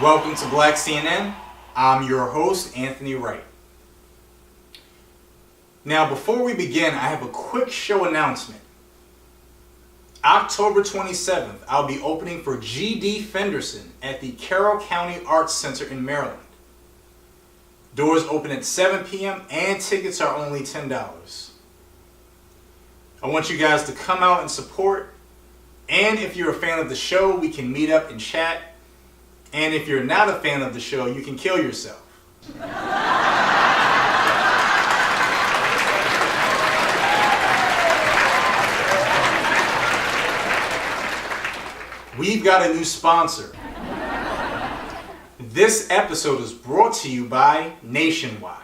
Welcome to Black CNN. I'm your host, Anthony Wright. Now, before we begin, I have a quick show announcement. October 27th, I'll be opening for G.D. Fenderson at the Carroll County Arts Center in Maryland. Doors open at 7 p.m. and tickets are only $10. I want you guys to come out and support. And if you're a fan of the show, we can meet up and chat. And if you're not a fan of the show, you can kill yourself. We've got a new sponsor. This episode is brought to you by Nationwide.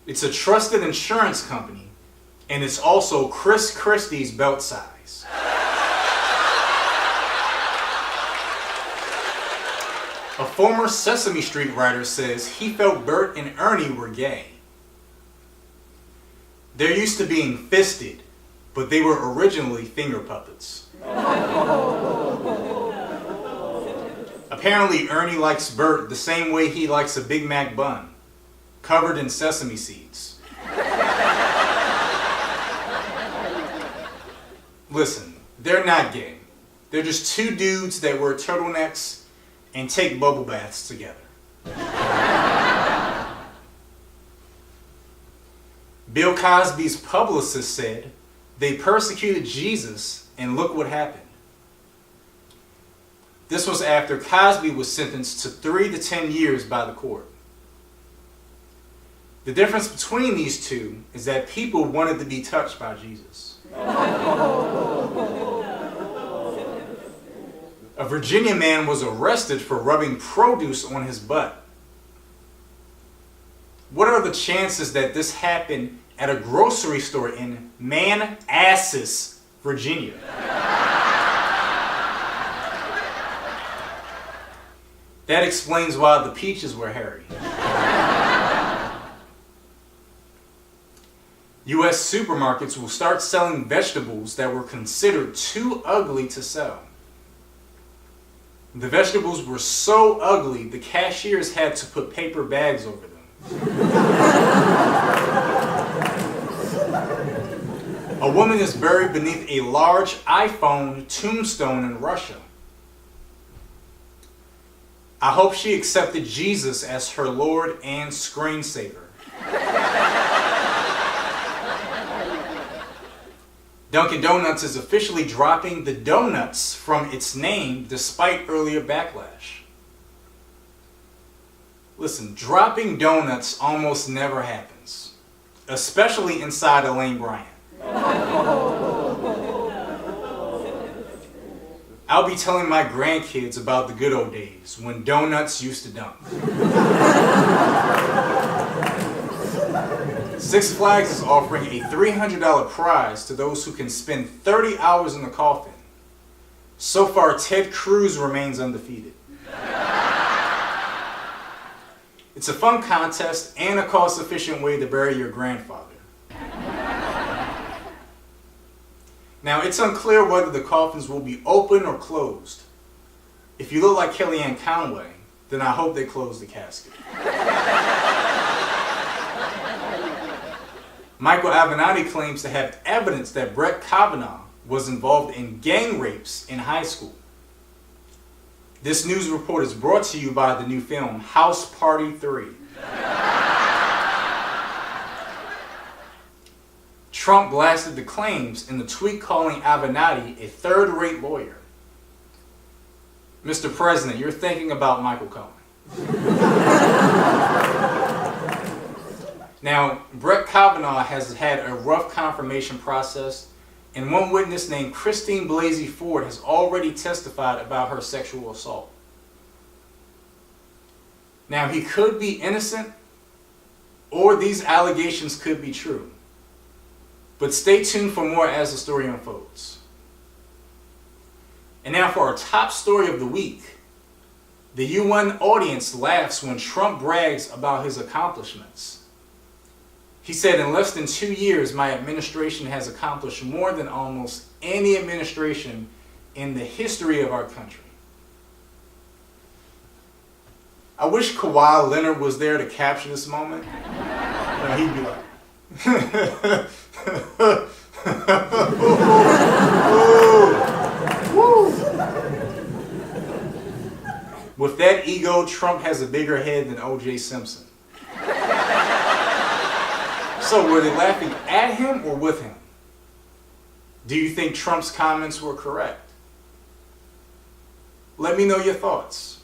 It's a trusted insurance company, and it's also Chris Christie's belt size. A former Sesame Street writer says he felt Bert and Ernie were gay. They're used to being fisted, but they were originally finger puppets. Apparently, Ernie likes Bert the same way he likes a Big Mac bun, covered in sesame seeds. Listen, they're not gay. They're just two dudes that wear turtlenecks and take bubble baths together. Bill Cosby's publicist said they persecuted Jesus, and look what happened. This was after Cosby was sentenced to 3 to 10 years by the court. The difference between these two is that people wanted to be touched by Jesus. A Virginia man was arrested for rubbing produce on his butt. What are the chances that this happened at a grocery store in Manassas, Virginia? That explains why the peaches were hairy. U.S. supermarkets will start selling vegetables that were considered too ugly to sell. The vegetables were so ugly, the cashiers had to put paper bags over them. A woman is buried beneath a large iPhone tombstone in Russia. I hope she accepted Jesus as her Lord and screensaver. Dunkin' Donuts is officially dropping the donuts from its name despite earlier backlash. Listen, dropping donuts almost never happens, especially inside a Lane Bryant. I'll be telling my grandkids about the good old days when donuts used to dunk. Six Flags is offering a $300 prize to those who can spend 30 hours in the coffin. So far, Ted Cruz remains undefeated. It's a fun contest and a cost-efficient way to bury your grandfather. Now, it's unclear whether the coffins will be open or closed. If you look like Kellyanne Conway, then I hope they close the casket. Michael Avenatti claims to have evidence that Bert Kavanaugh was involved in gang rapes in high school. This news report is brought to you by the new film House Party 3. Trump blasted the claims in the tweet calling Avenatti a third-rate lawyer. Mr. President, you're thinking about Michael Cohen. Now, Bert Kavanaugh has had a rough confirmation process, and one witness named Christine Blasey Ford has already testified about her sexual assault. Now, he could be innocent, or these allegations could be true. But stay tuned for more as the story unfolds. And now for our top story of the week. The UN audience laughs when Trump brags about his accomplishments. He said, in less than 2 years, my administration has accomplished more than almost any administration in the history of our country. I wish Kawhi Leonard was there to capture this moment. You know, he'd be like, with that ego, Trump has a bigger head than O.J. Simpson. So were they laughing at him or with him? Do you think Trump's comments were correct? Let me know your thoughts.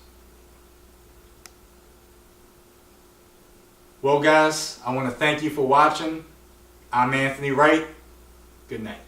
Well, guys, I want to thank you for watching. I'm Anthony Wright. Good night.